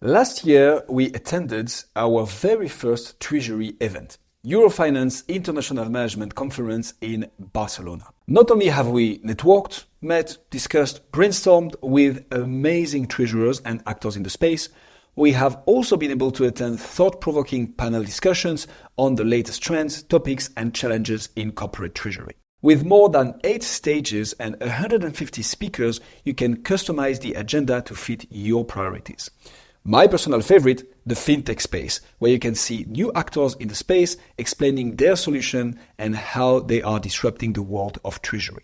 Last year, we attended our very first Treasury event, Eurofinance International Management Conference in Barcelona. Not only have we networked, met, discussed, brainstormed with amazing treasurers and actors in the space, we have also been able to attend thought-provoking panel discussions on the latest trends, topics, and challenges in corporate treasury. With more than 8 stages and 150 speakers, you can customize the agenda to fit your priorities. My personal favorite, the fintech space, where you can see new actors in the space explaining their solution and how they are disrupting the world of treasury.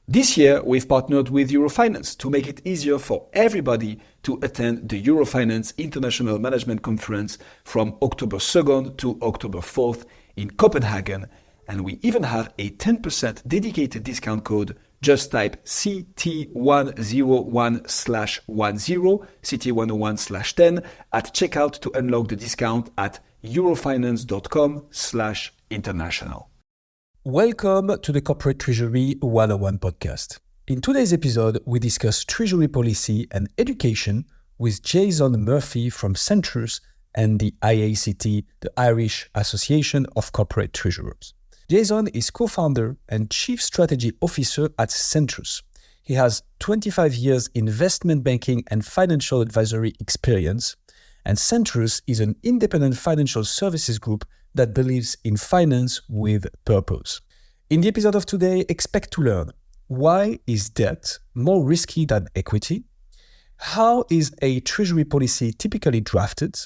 This year, we've partnered with Eurofinance to make it easier for everybody to attend the Eurofinance International Management Conference from October 2nd to October 4th in Copenhagen. And we even have a 10% dedicated discount code. Just type CT101/10, CT101/10 at checkout to unlock the discount at eurofinance.com/international. Welcome to the Corporate Treasury 101 podcast. In today's episode, we discuss Treasury Policy and Education with Jason Murphy from Centrus and the IACT, the Irish Association of Corporate Treasurers. Jason is co-founder and chief strategy officer at Centrus. He has 25 years investment banking and financial advisory experience, and Centrus is an independent financial services group that believes in finance with purpose. In the episode of today, expect to learn: why is debt more risky than equity? How is a treasury policy typically drafted?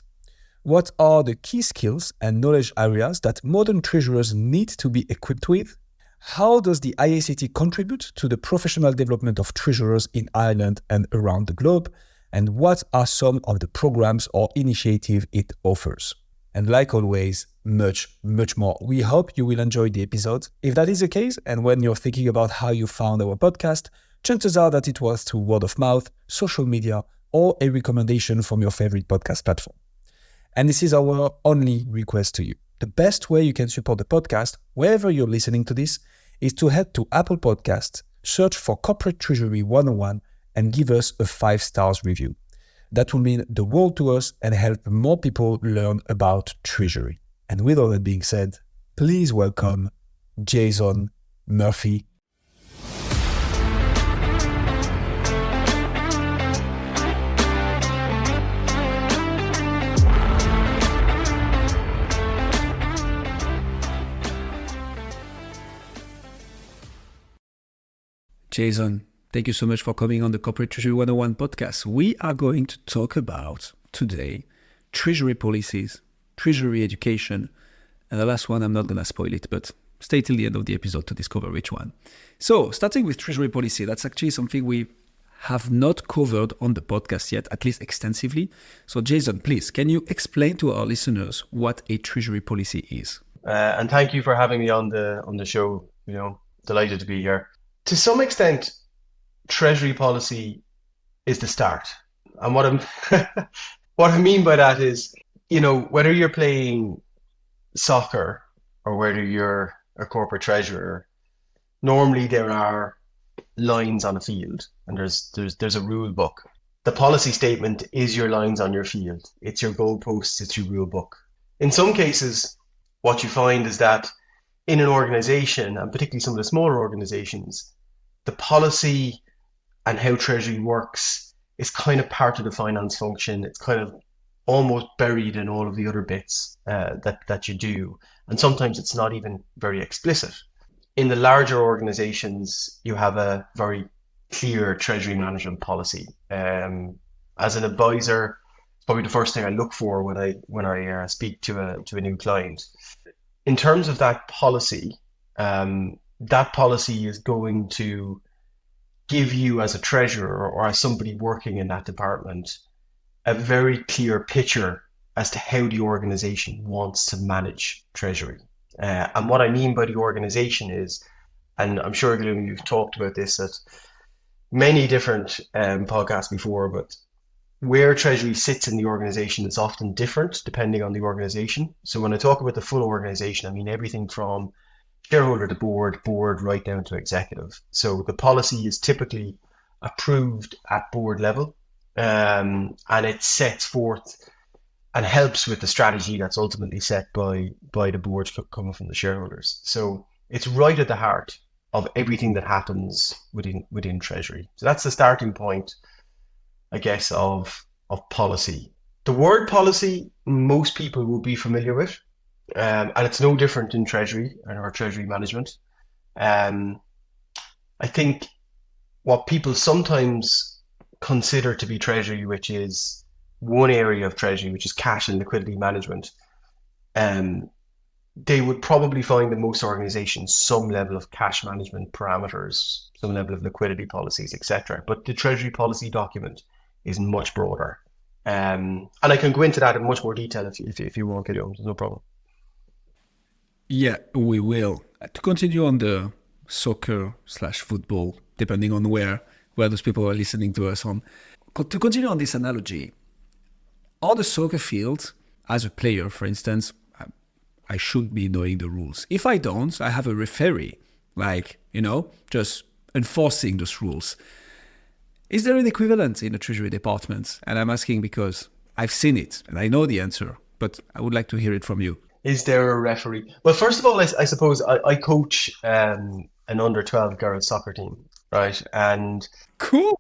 What are the key skills and knowledge areas that modern treasurers need to be equipped with? How does the IACT contribute to the professional development of treasurers in Ireland and around the globe? And what are some of the programs or initiatives it offers? And like always, much more. We hope you will enjoy the episode. If that is the case, and when you're thinking about how you found our podcast, chances are that it was through word of mouth, social media, or a recommendation from your favorite podcast platform. And this is our only request to you. The best way you can support the podcast, wherever you're listening to this, is to head to Apple Podcasts, search for Corporate Treasury 101, and give us a 5-star review. That will mean the world to us and help more people learn about treasury. And with all that being said, please welcome Jason Murphy. Jason, thank you so much for coming on the Corporate Treasury 101 podcast. We are going to talk about today treasury policies, treasury education, and the last one, I'm not going to spoil it, but stay till the end of the episode to discover which one. So, starting with treasury policy, that's actually something we have not covered on the podcast yet, at least extensively. So, Jason, please, can you explain to our listeners what a treasury policy is? And thank you for having me on the show. Delighted to be here. To some extent, treasury policy is the start. And what I mean by that is, whether you're playing soccer or whether you're a corporate treasurer, normally there are lines on a field and there's a rule book. The policy statement is your lines on your field. It's your goalposts, it's your rule book. In some cases, what you find is that in an organization, and particularly some of the smaller organizations, the policy and how treasury works is kind of part of the finance function. It's kind of almost buried in all of the other bits that you do. And sometimes it's not even very explicit. In the larger organizations, you have a very clear treasury management policy. As an advisor, it's probably the first thing I look for when I speak to a new client. In terms of that policy is going to give you as a treasurer or as somebody working in that department a very clear picture as to how the organization wants to manage treasury. And what I mean by the organization is, and I'm sure you've talked about this at many different podcasts before, but where treasury sits in the organization is often different depending on the organization. So when I talk about the full organization, I mean everything from shareholder to board right down to executive. So the policy is typically approved at board level. and it sets forth and helps with the strategy that's ultimately set by the board coming from the shareholders. So it's right at the heart of everything that happens within Treasury. So that's the starting point, I guess, of policy. The word policy, most people will be familiar with, and it's no different in Treasury and our Treasury management. I think what people sometimes consider to be Treasury, which is one area of Treasury, which is cash and liquidity management, they would probably find in most organizations some level of cash management parameters, some level of liquidity policies, etc. But the Treasury policy document is much broader. And I can go into that in much more detail if you want, Gideon. There's no problem. Yeah, we will. To continue on the soccer/football, depending on where those people are listening to us on. To continue on this analogy, on the soccer field, as a player, for instance, I should be knowing the rules. If I don't, I have a referee, just enforcing those rules. Is there an equivalent in the Treasury Department? And I'm asking because I've seen it and I know the answer, but I would like to hear it from you. Is there a referee? Well, first of all, I suppose I coach an under-12 girls soccer team, right? And cool.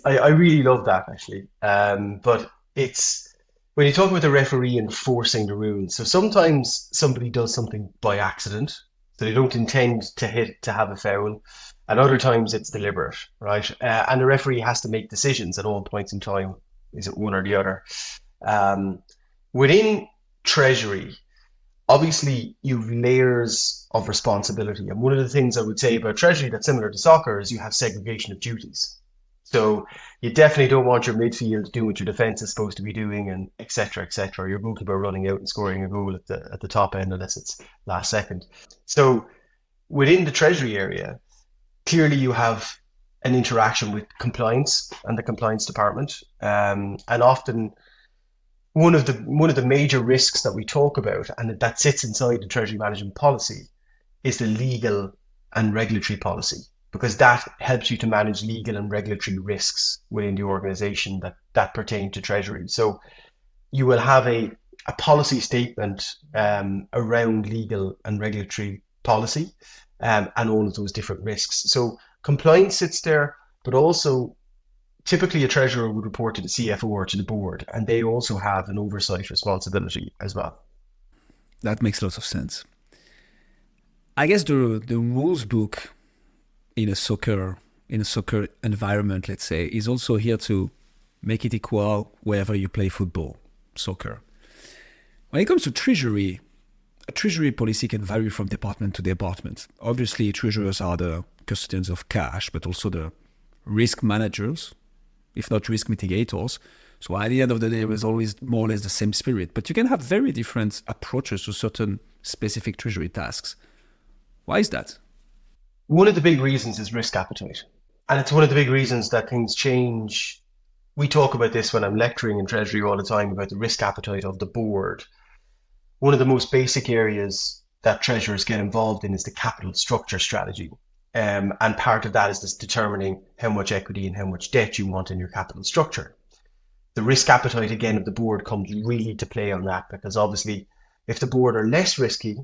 I really love that, actually. But it's when you talk about the referee enforcing the rules. So sometimes somebody does something by accident, so they don't intend to have a foul, and other times it's deliberate, right? And the referee has to make decisions at all points in time. Is it one or the other? Within Treasury, obviously you've layers of responsibility, and one of the things I would say about Treasury that's similar to soccer is you have segregation of duties. So you definitely don't want your midfield doing what your defense is supposed to be doing, and et cetera, your goalkeeper running out and scoring a goal at the top end unless it's last second. So within the Treasury area, clearly you have an interaction with compliance and the compliance department, and often one of the major risks that we talk about, and that sits inside the Treasury management policy, is the legal and regulatory policy, because that helps you to manage legal and regulatory risks within the organization that pertain to Treasury. So you will have a policy statement around legal and regulatory policy and all of those different risks. So compliance sits there, but also typically a treasurer would report to the CFO or to the board, and they also have an oversight responsibility as well. That makes lots of sense. I guess the rules book in a soccer environment, let's say, is also here to make it equal wherever you play football, soccer. When it comes to Treasury, a Treasury policy can vary from department to department. Obviously, treasurers are the custodians of cash, but also the risk managers, if not risk mitigators. So at the end of the day, there is always more or less the same spirit. But you can have very different approaches to certain specific Treasury tasks. Why is that? One of the big reasons is risk appetite. And it's one of the big reasons that things change. We talk about this when I'm lecturing in Treasury all the time about the risk appetite of the board. One of the most basic areas that treasurers get involved in is the capital structure strategy. And part of that is this determining how much equity and how much debt you want in your capital structure. The risk appetite, again, of the board comes really to play on that, because obviously if the board are less risky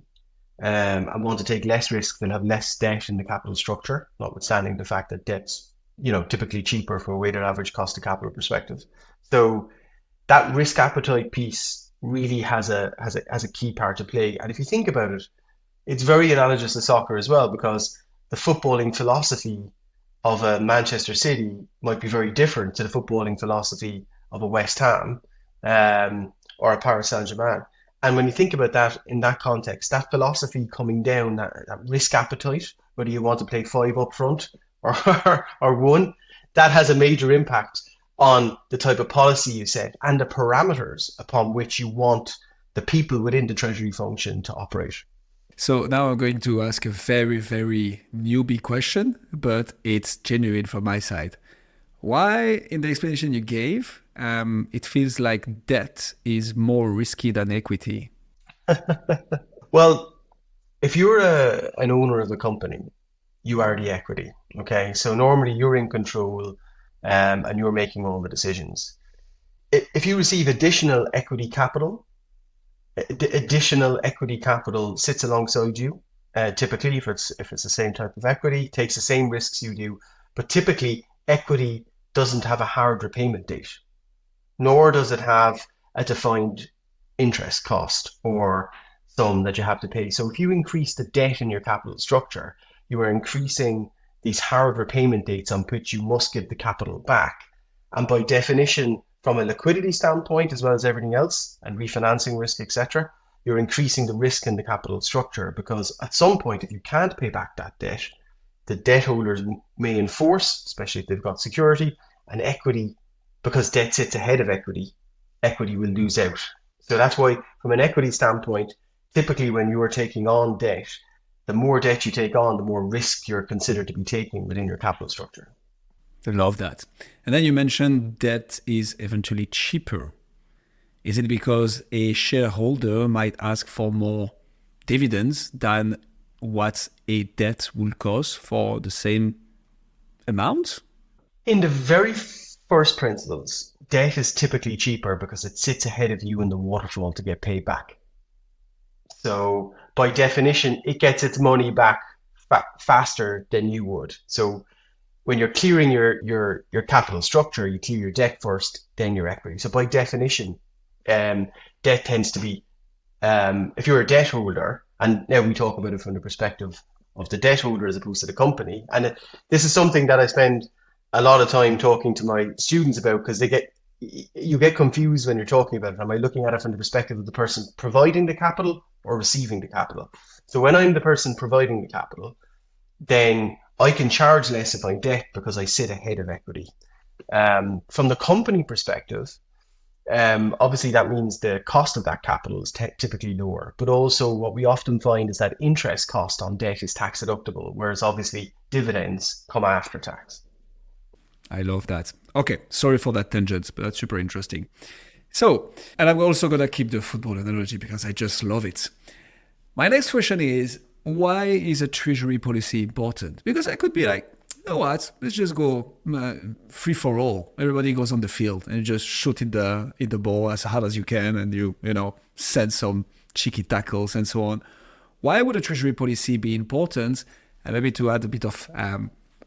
and want to take less risk, they'll have less debt in the capital structure, notwithstanding the fact that debt's typically cheaper from a weighted average cost of capital perspective. So that risk appetite piece really has a key part to play. And if you think about it, it's very analogous to soccer as well, because the footballing philosophy of a Manchester City might be very different to the footballing philosophy of a West Ham or a Paris Saint-Germain. And when you think about that in that context, that philosophy coming down, that risk appetite, whether you want to play 5 up front or 1, that has a major impact on the type of policy you set and the parameters upon which you want the people within the Treasury function to operate. So now I'm going to ask a very, very newbie question, but it's genuine from my side. Why, in the explanation you gave, it feels like debt is more risky than equity? Well, if you're an owner of a company, you are the equity, okay? So normally you're in control. and you're making all the decisions. If you receive additional equity capital sits alongside you. Typically, if it's the same type of equity, takes the same risks you do, but typically equity doesn't have a hard repayment date, nor does it have a defined interest cost or sum that you have to pay. So if you increase the debt in your capital structure, you are increasing these hard repayment dates on which you must give the capital back. And by definition, from a liquidity standpoint, as well as everything else, and refinancing risk, etc., you're increasing the risk in the capital structure, because at some point, if you can't pay back that debt, the debt holders may enforce, especially if they've got security, and equity, because debt sits ahead of equity will lose out. So that's why, from an equity standpoint, typically when you are taking on debt, the more debt you take on, the more risk you're considered to be taking within your capital structure. I love that. And then you mentioned debt is eventually cheaper. Is it because a shareholder might ask for more dividends than what a debt will cost for the same amount? In the very first principles, debt is typically cheaper because it sits ahead of you in the waterfall to get paid back. So by definition, it gets its money back faster than you would. So when you're clearing your capital structure, you clear your debt first, then your equity. So by definition, debt tends to be, if you're a debt holder, and now we talk about it from the perspective of the debt holder as opposed to the company. And this is something that I spend a lot of time talking to my students about, because you get confused when you're talking about it. Am I looking at it from the perspective of the person providing the capital or receiving the capital? So when I'm the person providing the capital, then I can charge less if I'm debt because I sit ahead of equity. From the company perspective, obviously that means the cost of that capital is typically lower, but also what we often find is that interest cost on debt is tax deductible, whereas obviously dividends come after tax. I love that. Okay, sorry for that tangent, but that's super interesting. So, and I'm also going to keep the football analogy because I just love it. My next question is, why is a treasury policy important? Because I could be like, you know what, let's just go free for all. Everybody goes on the field and just shoot in the ball as hard as you can, and you send some cheeky tackles and so on. Why would a treasury policy be important? And maybe to add a bit of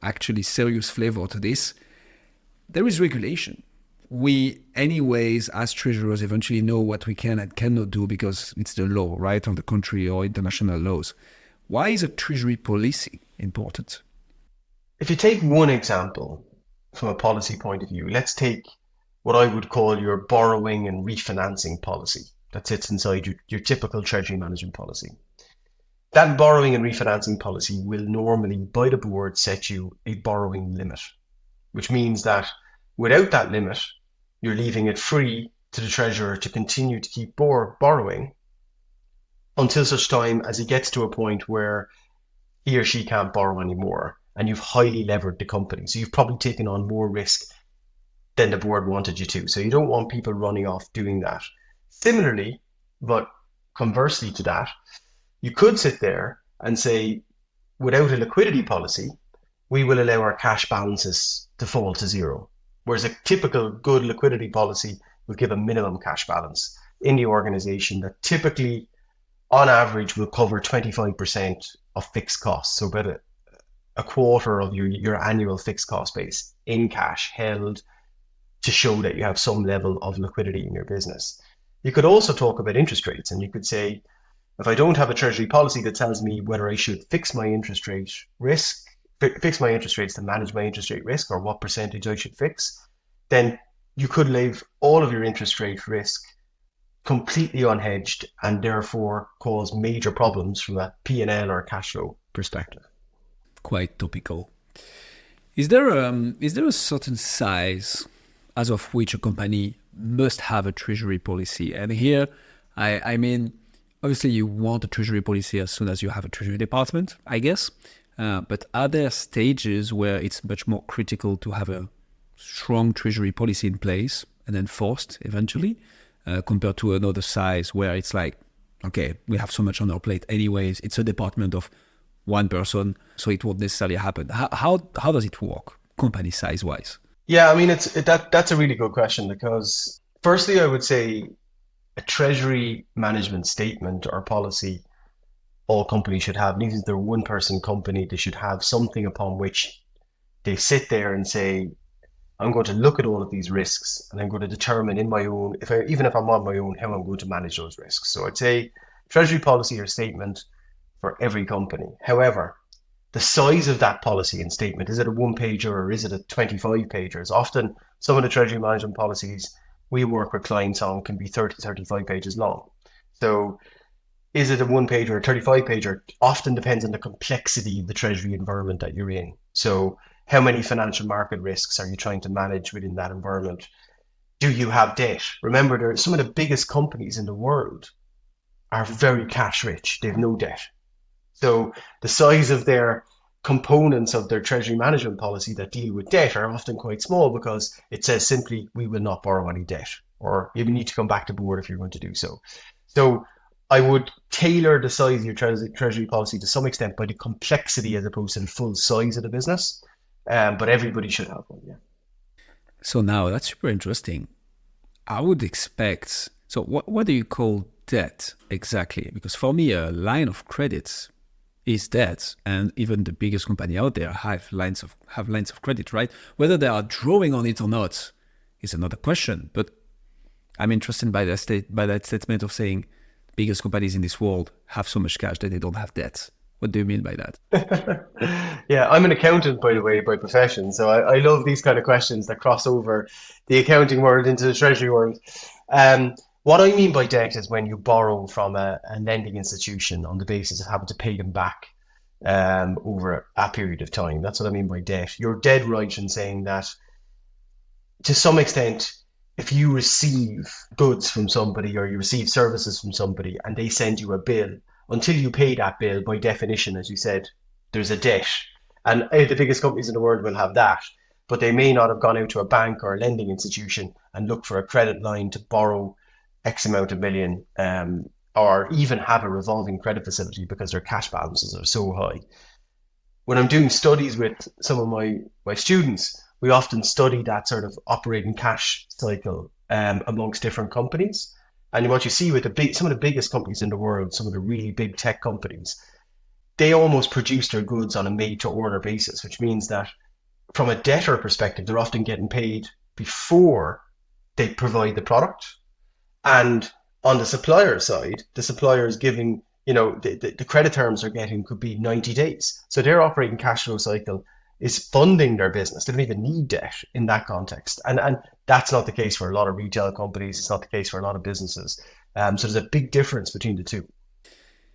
actually serious flavor to this, there is regulation. We anyways, as treasurers, eventually know what we can and cannot do because it's the law, right, on the country or international laws. Why is a treasury policy important? If you take one example from a policy point of view, let's take what I would call your borrowing and refinancing policy that sits inside your typical treasury management policy. That borrowing and refinancing policy will normally, by the board, set you a borrowing limit, which means that without that limit, you're leaving it free to the treasurer to continue to keep borrowing until such time as he gets to a point where he or she can't borrow anymore, and you've highly levered the company. So you've probably taken on more risk than the board wanted you to. So you don't want people running off doing that. Similarly, but conversely to that, you could sit there and say, without a liquidity policy, we will allow our cash balances to fall to zero. Whereas a typical good liquidity policy will give a minimum cash balance in the organization that typically, on average, will cover 25% of fixed costs. So about a quarter of your annual fixed cost base in cash held to show that you have some level of liquidity in your business. You could also talk about interest rates, and you could say, if I don't have a treasury policy that tells me whether I should fix my interest rates to manage my interest rate risk, or what percentage I should fix, then you could leave all of your interest rate risk completely unhedged and therefore cause major problems from a P&L or cash flow perspective. Quite topical. Is there a certain size as of which a company must have a treasury policy? And here, I mean, obviously you want a treasury policy as soon as you have a treasury department, I guess. But are there stages where it's much more critical to have a strong treasury policy in place and enforced eventually, compared to another size where it's like, okay, we have so much on our plate anyways, it's a department of one person, so it won't necessarily happen. How does it work, company size-wise? Yeah, I mean, that's a really good question because firstly, I would say a treasury management statement or policy all companies should have. And even if they're one person company, they should have something upon which they sit there and say, I'm going to look at all of these risks and I'm going to determine in my own, even if I'm on my own, how I'm going to manage those risks. So I'd say treasury policy or statement for every company. However, the size of that policy and statement, is it a one pager or is it a 25 pagers? Often some of the treasury management policies we work with clients on can be 30, 35 pages long. So is it a one page or a 35 pager? Often depends on the complexity of the treasury environment that you're in. So how many financial market risks are you trying to manage within that environment? Do you have debt? Remember, some of the biggest companies in the world are very cash rich. They have no debt. So the size of their components of their treasury management policy that deal with debt are often quite small because it says simply, we will not borrow any debt, or you need to come back to board if you're going to do so. So I would tailor the size of your treasury policy to some extent by the complexity as opposed to the full size of the business. But everybody should have one, yeah. So now that's super interesting. I would expect, so what do you call debt exactly? Because for me, a line of credit is debt, and even the biggest company out there have lines of credit, right? Whether they are drawing on it or not is another question. But I'm interested by that statement of saying biggest companies in this world have so much cash that they don't have debt. What do you mean by that? Yeah, I'm an accountant, by the way, by profession. So I love these kind of questions that cross over the accounting world into the treasury world. What I mean by debt is when you borrow from a lending institution on the basis of having to pay them back over a period of time. That's what I mean by debt. You're dead right in saying that to some extent, if you receive goods from somebody or you receive services from somebody and they send you a bill, until you pay that bill, by definition, as you said, there's a debt. And the biggest companies in the world will have that, but they may not have gone out to a bank or a lending institution and looked for a credit line to borrow X amount of million, or even have a revolving credit facility because their cash balances are so high. When I'm doing studies with some of my students, we often study that sort of operating cash cycle amongst different companies. And what you see with some of the biggest companies in the world, some of the really big tech companies, they almost produce their goods on a made to order basis, which means that from a debtor perspective, they're often getting paid before they provide the product. And on the supplier side, the supplier is giving, the credit terms they're getting could be 90 days. So their operating cash flow cycle is funding their business. They don't even need debt in that context. And that's not the case for a lot of retail companies. It's not the case for a lot of businesses. So there's a big difference between the two.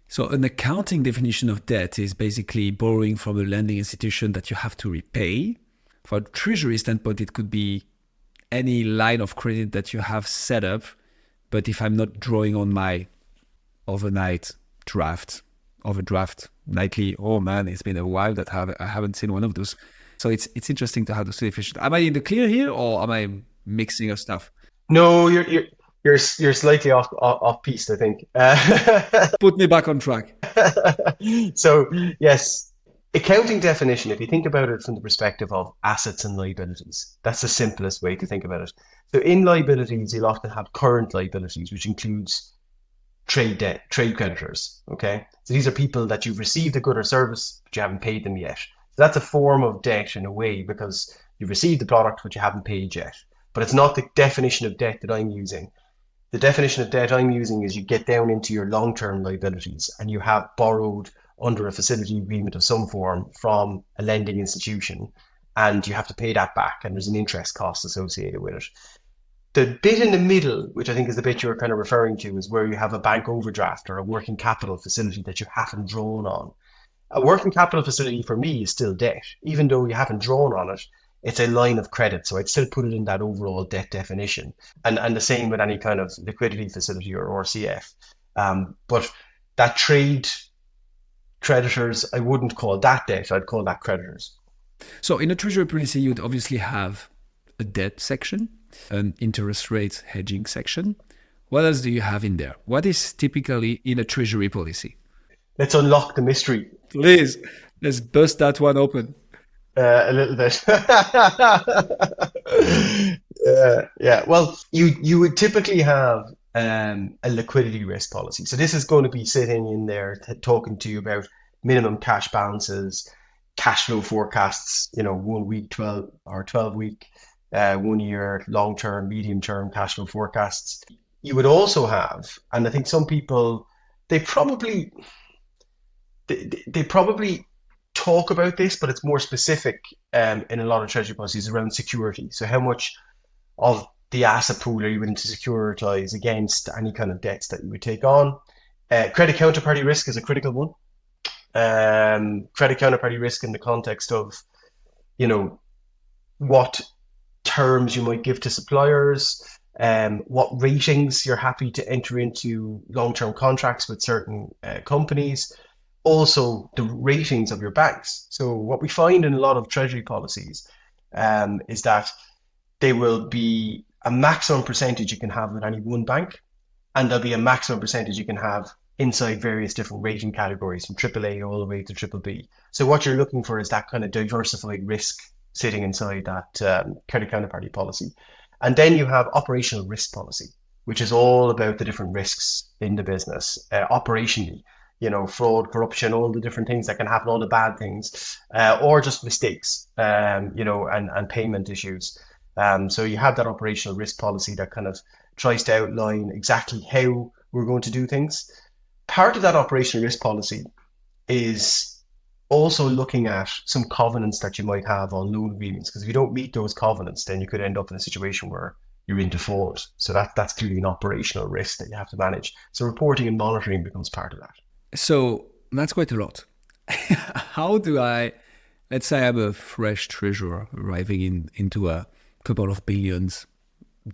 So an accounting definition of debt is basically borrowing from a lending institution that you have to repay. For a treasury standpoint, it could be any line of credit that you have set up. But if I'm not drawing on my overdraft nightly, oh man, it's been a while that I haven't seen one of those. So it's interesting to have those definitions. Am I in the clear here, or am I mixing up stuff? No, you're slightly off piste, I think. Put me back on track. So yes, accounting definition, if you think about it from the perspective of assets and liabilities, that's the simplest way to think about it. So in liabilities, you'll often have current liabilities, which includes trade debt, trade creditors. Okay, so these are people that you've received a good or service, but you haven't paid them yet. So that's a form of debt in a way because you've received the product, but you haven't paid yet. But it's not the definition of debt that I'm using. The definition of debt I'm using is you get down into your long-term liabilities and you have borrowed under a facility agreement of some form from a lending institution and you have to pay that back and there's an interest cost associated with it. The bit in the middle, which I think is the bit you're kind of referring to, is where you have a bank overdraft or a working capital facility that you haven't drawn on. A working capital facility for me is still debt. Even though you haven't drawn on it, it's a line of credit. So I'd still put it in that overall debt definition. And the same with any kind of liquidity facility or RCF. But that trade creditors, I wouldn't call that debt. I'd call that creditors. So in a treasury policy, you'd obviously have a debt section, an interest rate hedging section. What else do you have in there? What is typically in a treasury policy? Let's unlock the mystery. Please, let's bust that one open. A little bit. Yeah. Well, you would typically have a liquidity risk policy. So this is going to be sitting in there talking to you about minimum cash balances, cash flow forecasts. 1 week, 12 week, 1 year, long term, medium term cash flow forecasts. You would also have, and I think some people they probably talk about this, but it's more specific in a lot of treasury policies around security. So how much of the asset pool are you willing to securitize against any kind of debts that you would take on? Credit counterparty risk is a critical one. Credit counterparty risk in the context of, what terms you might give to suppliers, what ratings you're happy to enter into long-term contracts with certain companies. Also, the ratings of your banks. So what we find in a lot of treasury policies is that there will be a maximum percentage you can have with any one bank, and there'll be a maximum percentage you can have inside various different rating categories from AAA all the way to BBB. So what you're looking for is that kind of diversified risk sitting inside that credit counterparty policy. And then you have operational risk policy, which is all about the different risks in the business operationally. Fraud, corruption, all the different things that can happen, all the bad things, or just mistakes, and payment issues. So you have that operational risk policy that kind of tries to outline exactly how we're going to do things. Part of that operational risk policy is also looking at some covenants that you might have on loan agreements, because if you don't meet those covenants, then you could end up in a situation where you're in default. So that's clearly an operational risk that you have to manage. So reporting and monitoring becomes part of that. So that's quite a lot. How do let's say I'm a fresh treasurer arriving into a couple of $billions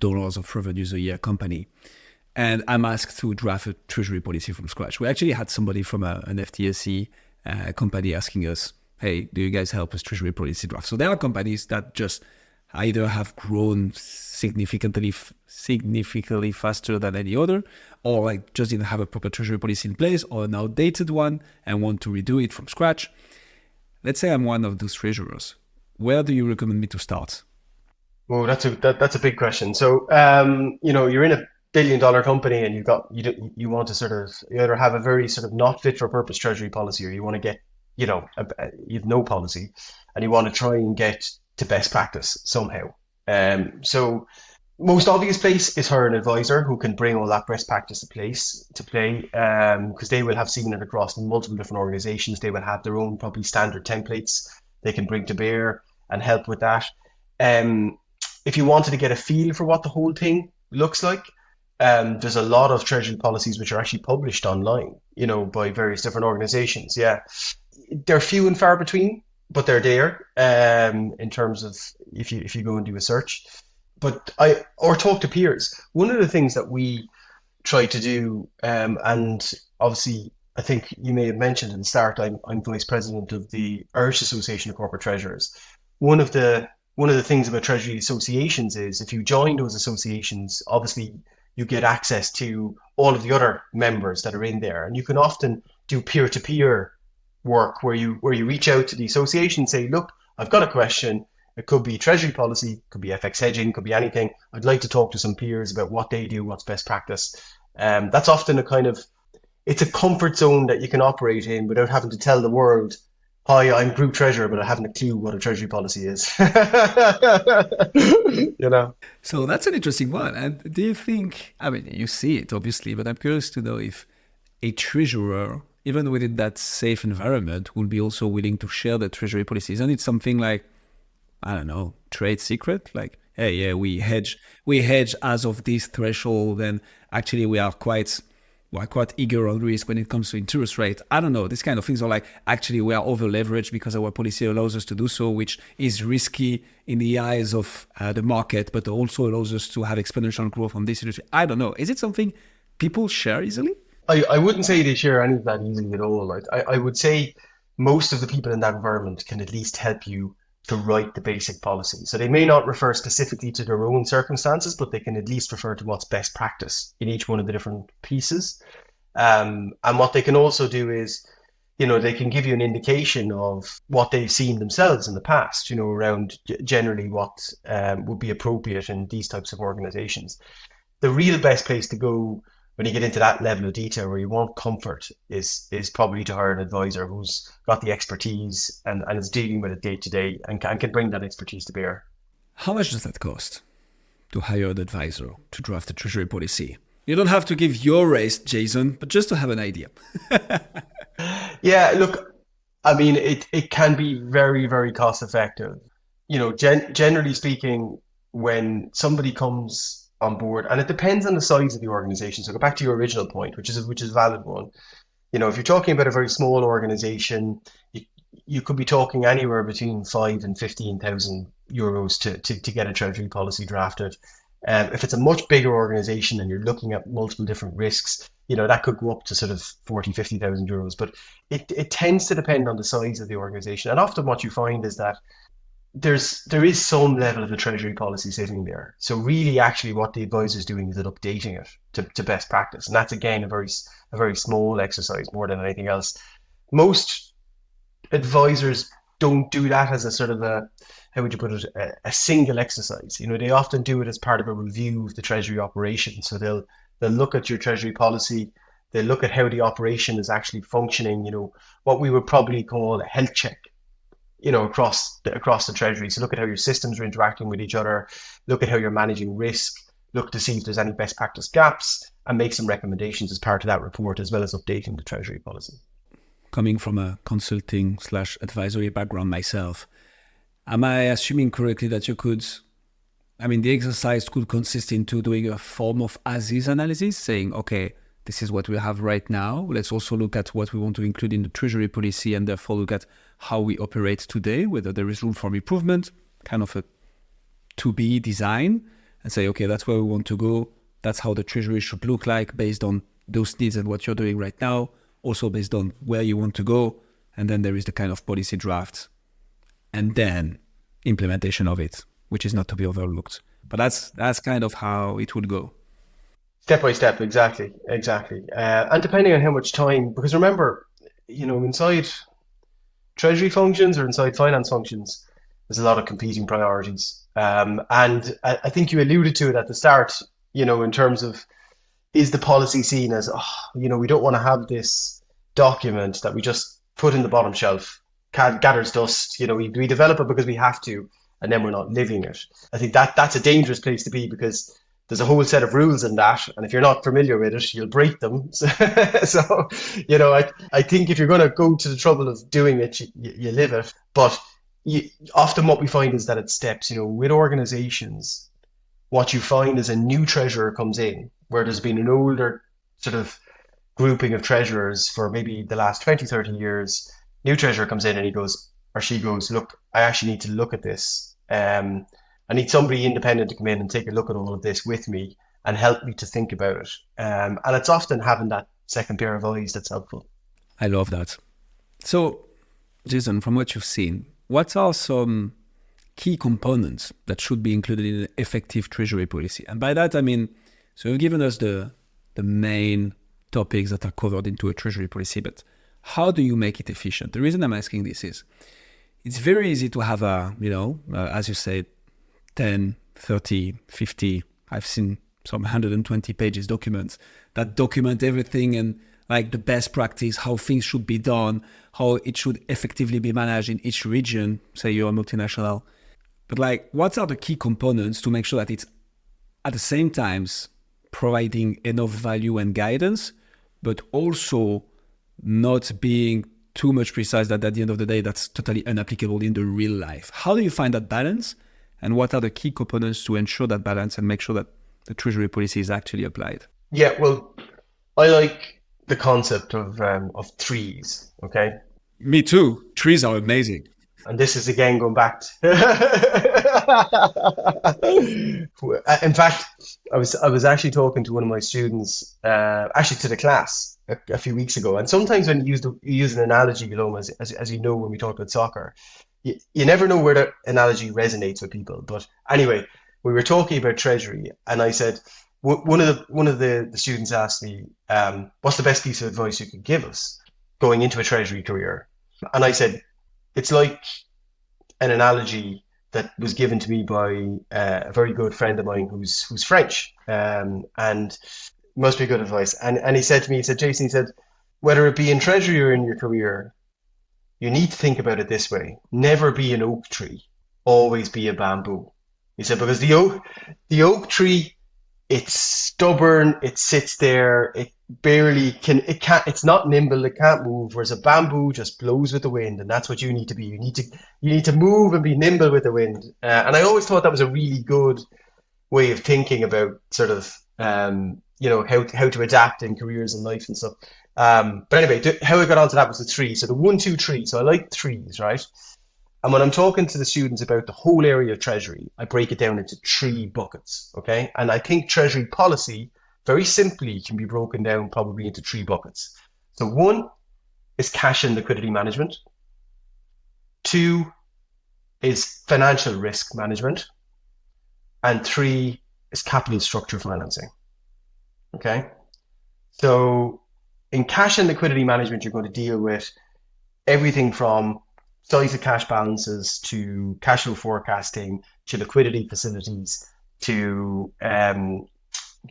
of revenues a year company, and I'm asked to draft a treasury policy from scratch. We actually had somebody from an FTSE company asking us, hey, do you guys help us treasury policy draft? So there are companies that just either have grown significantly faster than any other, or like just didn't have a proper treasury policy in place, or an outdated one and want to redo it from scratch. Let's say I'm one of those treasurers. Where do you recommend me to start? Well, that's a big question. So you're in a $1 billion company and you want to sort of either have a very sort of not fit for purpose treasury policy, or you want to get you have no policy and you want to try and get to best practice somehow. So most obvious place is hire an advisor who can bring all that best practice to play, because they will have seen it across multiple different organizations. They will have their own probably standard templates they can bring to bear and help with that. If you wanted to get a feel for what the whole thing looks like, there's a lot of treasury policies which are actually published online, by various different organizations. Yeah, they're few and far between, but they're there in terms of if you go and do a search. But or talk to peers. One of the things that we try to do, and obviously I think you may have mentioned at the start, I'm vice president of the Irish Association of Corporate Treasurers. One of the things about treasury associations is if you join those associations, obviously you get access to all of the other members that are in there, and you can often do peer-to-peer work where you reach out to the association and say, look, I've got a question. It could be treasury policy, could be FX hedging, could be anything. I'd like to talk to some peers about what they do, what's best practice. That's often it's a comfort zone that you can operate in without having to tell the world, hi, I'm group treasurer, but I haven't a clue what a treasury policy is. So that's an interesting one. And do you think, you see it obviously, but I'm curious to know if a treasurer, even within that safe environment, will be also willing to share the treasury policy. Isn't it something like, I don't know, trade secret? Like, hey, yeah, we hedge as of this threshold, and actually we are quite eager on risk when it comes to interest rate. I don't know, these kind of things are like, actually we are over leveraged because our policy allows us to do so, which is risky in the eyes of the market, but also allows us to have exponential growth on this industry. I don't know. Is it something people share easily? I wouldn't say they share any of that easily at all. I would say most of the people in that environment can at least help you to write the basic policy. So they may not refer specifically to their own circumstances, but they can at least refer to what's best practice in each one of the different pieces. And what they can also do is they can give you an indication of what they've seen themselves in the past, around generally what would be appropriate in these types of organizations. The real best place to go when you get into that level of detail where you want comfort is probably to hire an advisor who's got the expertise and is dealing with it day to day and can bring that expertise to bear. How much does that cost to hire an advisor to draft a treasury policy? You don't have to give your race, Jason, but just to have an idea. Yeah, look, I mean, it can be very, very cost effective. Generally speaking, when somebody comes on board, and it depends on the size of the organization. So go back to your original point, which is a valid one. If you're talking about a very small organization, you could be talking anywhere between 5 and 15,000 euros to get a treasury policy drafted. If it's a much bigger organization and you're looking at multiple different risks, that could go up to sort of 40, 50,000 euros. But it tends to depend on the size of the organization. And often what you find is that there is some level of the treasury policy sitting there. So really, actually, what the advisor is doing is updating it to best practice, and that's again a very small exercise more than anything else. Most advisors don't do that as a sort of how would you put it, a single exercise. They often do it as part of a review of the treasury operation. So they'll look at your treasury policy, they'll look at how the operation is actually functioning. What we would probably call a health check. Across the treasury. So look at how your systems are interacting with each other, look at how you're managing risk, look to see if there's any best practice gaps, and make some recommendations as part of that report, as well as updating the treasury policy. Coming from a consulting/advisory background myself, am I assuming correctly that the exercise could consist into doing a form of as-is analysis, saying, okay, this is what we have right now. Let's also look at what we want to include in the treasury policy and therefore look at how we operate today, whether there is room for improvement, kind of a to-be design, and say, okay, that's where we want to go. That's how the treasury should look like based on those needs and what you're doing right now, also based on where you want to go. And then there is the kind of policy draft and then implementation of it, which is not to be overlooked. But that's kind of how it would go. Step by step, exactly. And depending on how much time, because remember, inside treasury functions or inside finance functions, there's a lot of competing priorities. And I think you alluded to it at the start, in terms of, is the policy seen as, we don't want to have this document that we just put in the bottom shelf, gathers dust, we develop it because we have to, and then we're not living it. I think that's a dangerous place to be, because there's a whole set of rules in that, and if you're not familiar with it, you'll break them. So, I think if you're going to go to the trouble of doing it, you live it. But often what we find is that it steps, with organizations, what you find is a new treasurer comes in, where there's been an older sort of grouping of treasurers for maybe the last 20, 30 years. New treasurer comes in and he goes, or she goes, look, I actually need to look at this. I need somebody independent to come in and take a look at all of this with me and help me to think about it. And it's often having that second pair of eyes that's helpful. I love that. So, Jason, from what you've seen, what are some key components that should be included in an effective treasury policy? And by that, I mean, so you've given us the main topics that are covered into a treasury policy, but how do you make it efficient? The reason I'm asking this is, it's very easy to have as you said, 10, 30, 50, I've seen some 120 pages documents that document everything and like the best practice, how things should be done, how it should effectively be managed in each region, say you're a multinational. But what are the key components to make sure that it's at the same time providing enough value and guidance, but also not being too much precise that at the end of the day, that's totally unapplicable in the real life? How do you find that balance? And what are the key components to ensure that balance and make sure that the treasury policy is actually applied? Yeah, well, I like the concept of threes, okay? Me too. Trees are amazing. And this is again going back to in fact, I was actually talking to one of my students, actually to the class a few weeks ago. And sometimes when you use an analogy, as you know, when we talk about soccer, you never know where the analogy resonates with people. But anyway, we were talking about treasury, and I said, one of the students asked me, what's the best piece of advice you could give us going into a treasury career. And I said, it's like an analogy that was given to me by a very good friend of mine who's French, and must be good advice. And he said to me, Jason, he said, whether it be in treasury or in your career, you need to think about it this way: never be an oak tree, always be a bamboo. He said, because the oak tree, it's stubborn, it sits there, it's not nimble, it can't move, whereas a bamboo just blows with the wind, and that's what you need to be. You need to move and be nimble with the wind. And I always thought that was a really good way of thinking about sort of, how to adapt in careers and life and stuff. But anyway, how I got onto that was the tree. So the 1, 2, 3. So I like trees, right? And when I'm talking to the students about the whole area of treasury, I break it down into 3 buckets, okay? And I think treasury policy, very simply, can be broken down probably into 3 buckets. So 1 is cash and liquidity management. 2 is financial risk management. And 3 is capital structure financing, okay? So in cash and liquidity management, you're going to deal with everything from size of cash balances to cash flow forecasting to liquidity facilities to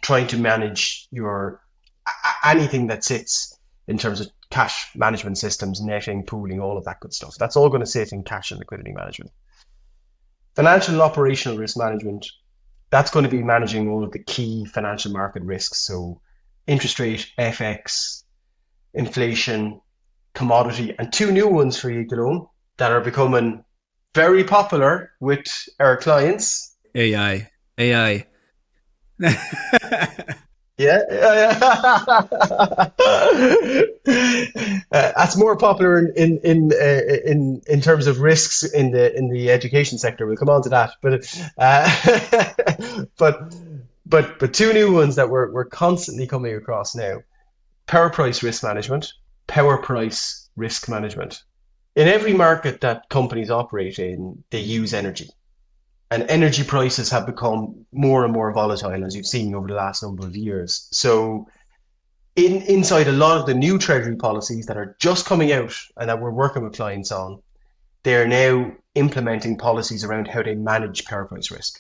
trying to manage your anything that sits in terms of cash management systems, netting, pooling, all of that good stuff. That's all going to sit in cash and liquidity management. Financial and operational risk management, that's going to be managing all of the key financial market risks. So interest rate, FX, inflation, commodity, and 2 new ones for you, Guillaume, that are becoming very popular with our clients. AI. Yeah. That's more popular in terms of risks in the education sector. We'll come on to that, but 2 new ones that we're constantly coming across now: power price risk management, power price risk management. In every market that companies operate in, they use energy. And energy prices have become more and more volatile, as you've seen over the last number of years. So inside a lot of the new treasury policies that are just coming out and that we're working with clients on, they're now implementing policies around how they manage power price risk.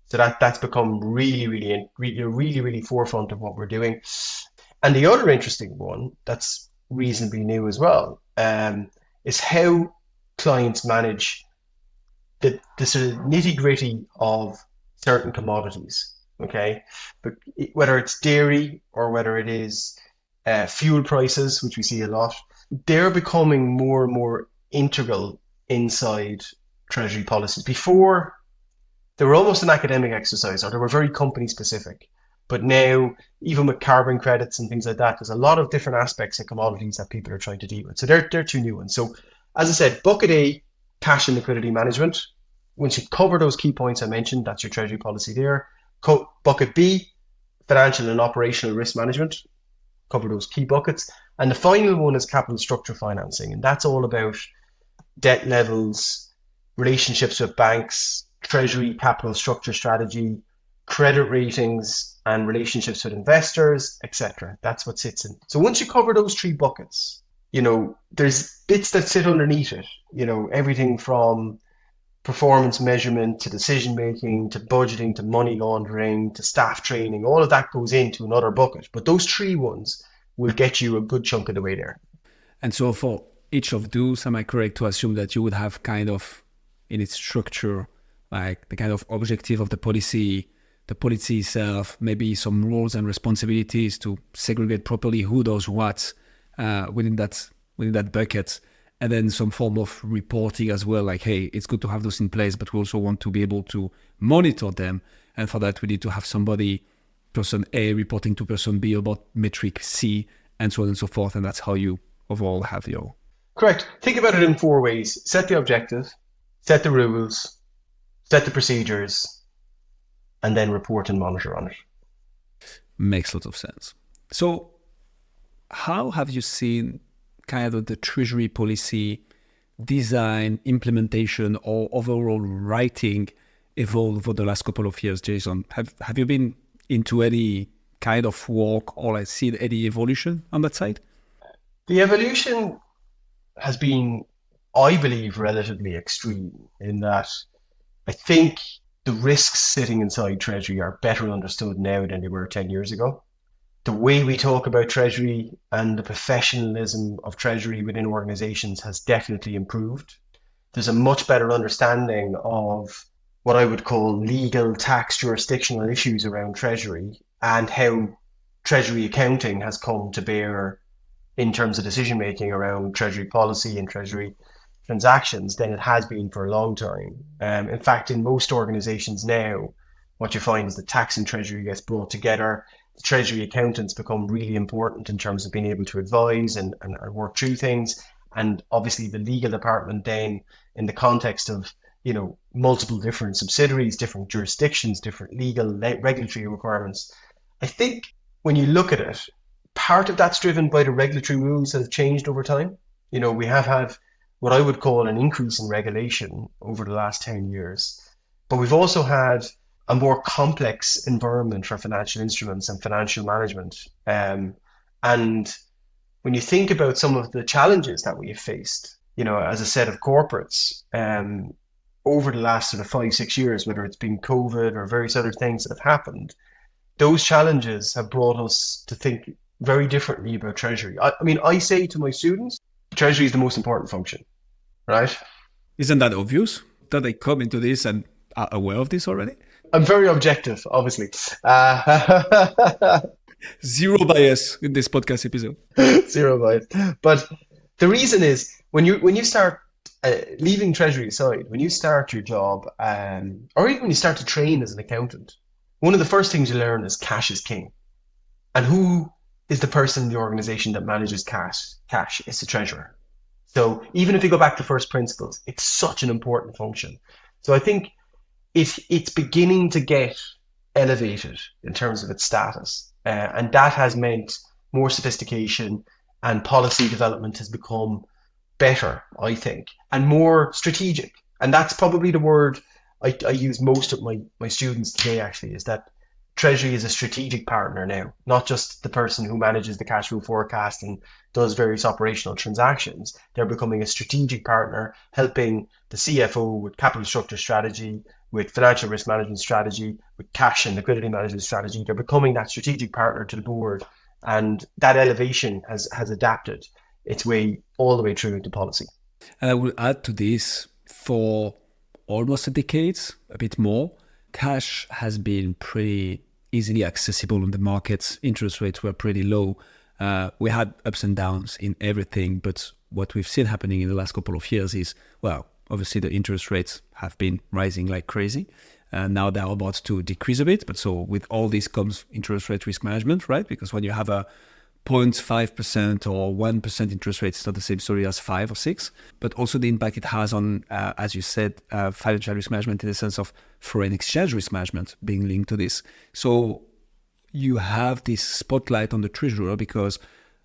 So that's become really forefront of what we're doing. And the other interesting one that's reasonably new as well is how clients manage the sort of nitty-gritty of certain commodities, okay? But whether it's dairy or whether it is fuel prices, which we see a lot, they're becoming more and more integral inside treasury policies. Before, they were almost an academic exercise, or they were very company-specific. But now, even with carbon credits and things like that, there's a lot of different aspects of commodities that people are trying to deal with. So they're 2 new ones. So as I said, bucket A, cash and liquidity management. Once you cover those key points I mentioned, that's your treasury policy there. Bucket B, financial and operational risk management. Cover those key buckets. And the final one is capital structure financing. And that's all about debt levels, relationships with banks, treasury capital structure strategy, credit ratings, and relationships with investors, etc. That's what sits in. So once you cover those 3 buckets, there's bits that sit underneath it, everything from performance measurement to decision making to budgeting to money laundering to staff training. All of that goes into another bucket. But those 3 ones will get you a good chunk of the way there. And so for each of those, am I correct to assume that you would have kind of in its structure, like the kind of objective of the policy itself, maybe some roles and responsibilities to segregate properly who does what within that bucket, and then some form of reporting as well, like, hey, it's good to have those in place, but we also want to be able to monitor them. And for that, we need to have person A reporting to person B about metric C, and so on and so forth. And that's how you overall have your... Correct. Think about it in 4 ways. Set the objective, set the rules, set the procedures, and then report and monitor on it. Makes lots of sense. So how have you seen kind of the treasury policy design, implementation, or overall writing evolve over the last couple of years, Jason? Have you been into any kind of work or seen any evolution on that side? The evolution has been, I believe, relatively extreme in that I think the risks sitting inside Treasury are better understood now than they were 10 years ago. The way we talk about Treasury and the professionalism of Treasury within organizations has definitely improved. There's a much better understanding of what I would call legal, tax, jurisdictional issues around Treasury and how Treasury accounting has come to bear in terms of decision making around Treasury policy and Treasury transactions than it has been for a long time. In fact, in most organizations now, what you find is the tax and Treasury gets brought together. The Treasury accountants become really important in terms of being able to advise and work through things. And obviously the legal department then, in the context of, multiple different subsidiaries, different jurisdictions, different legal regulatory requirements. I think when you look at it, part of that's driven by the regulatory rules that have changed over time. We have had what I would call an increase in regulation over the last 10 years, but we've also had a more complex environment for financial instruments and financial management. And when you think about some of the challenges that we have faced, as a set of corporates, over the last sort of 5-6 years, whether it's been COVID or various other things that have happened, those challenges have brought us to think very differently about Treasury. I say to my students, Treasury is the most important function, right? Isn't that obvious that they come into this and are aware of this already? I'm very objective, obviously. Zero bias in this podcast episode. Zero bias. But the reason is when you start leaving Treasury aside, when you start your job, or even when you start to train as an accountant, one of the first things you learn is cash is king. And who is the person in the organization that manages cash? It's the treasurer. So even if you go back to first principles, it's such an important function. So I think it's beginning to get elevated in terms of its status. And that has meant more sophistication, and policy development has become better, I think, and more strategic. And that's probably the word I use most of my students today, actually, is that Treasury is a strategic partner now, not just the person who manages the cash flow forecast and does various operational transactions. They're becoming a strategic partner, helping the CFO with capital structure strategy, with financial risk management strategy, with cash and liquidity management strategy. They're becoming that strategic partner to the board, and that elevation has adapted its way all the way through into policy. And I will add to this, for almost a decade, a bit more, cash has been pretty easily accessible on the markets. Interest rates were pretty low. We had ups and downs in everything, but what we've seen happening in the last couple of years is, well, obviously the interest rates have been rising like crazy. Now they're about to decrease a bit, but so with all this comes interest rate risk management, right? Because when you have a 0.5% or 1% interest rate, it's not the same story as 5 or 6, but also the impact it has on, as you said, financial risk management in the sense of foreign exchange risk management being linked to this. So you have this spotlight on the treasurer because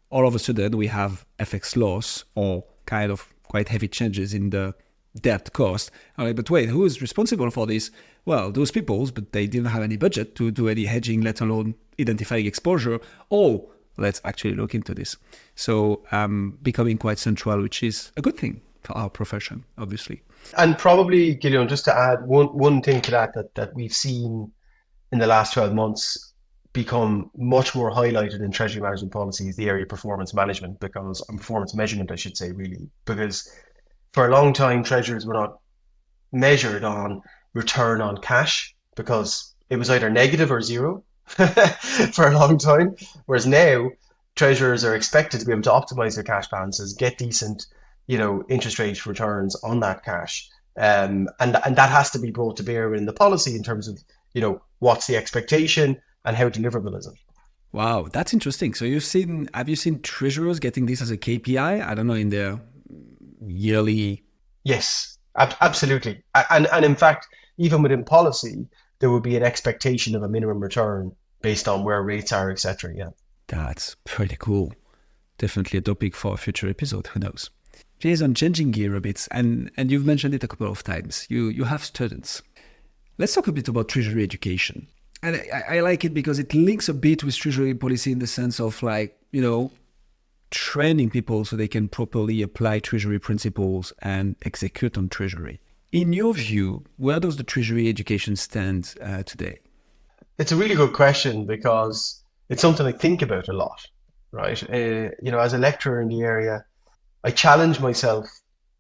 all of a sudden we have FX loss or kind of quite heavy changes in the debt cost. But wait, who is responsible for this? Well, those people, but they didn't have any budget to do any hedging, let alone identifying exposure. Oh, let's actually look into this. So becoming quite central, which is a good thing for our profession, obviously. And probably, Gideon, just to add one thing to that we've seen in the last 12 months become much more highlighted in Treasury management policy is the area of performance management, performance measurement, I should say, really. Because for a long time, treasurers were not measured on return on cash because it was either negative or zero. For a long time, whereas now treasurers are expected to be able to optimize their cash balances, get decent, interest rate returns on that cash, and that has to be brought to bear in the policy in terms of what's the expectation and how deliverable is it. Wow, that's interesting. So have you seen treasurers getting this as a KPI? I don't know, in their yearly. Yes, absolutely, and in fact, even within policy, there would be an expectation of a minimum return based on where rates are, etc. Yeah, that's pretty cool. Definitely a topic for a future episode. Who knows? Jason, changing gear a bit, and you've mentioned it a couple of times. You have students. Let's talk a bit about Treasury education. And I like it because it links a bit with Treasury policy in the sense of training people so they can properly apply Treasury principles and execute on Treasury. In your view, where does the Treasury education stand today? It's a really good question because it's something I think about a lot, right? As a lecturer in the area, I challenge myself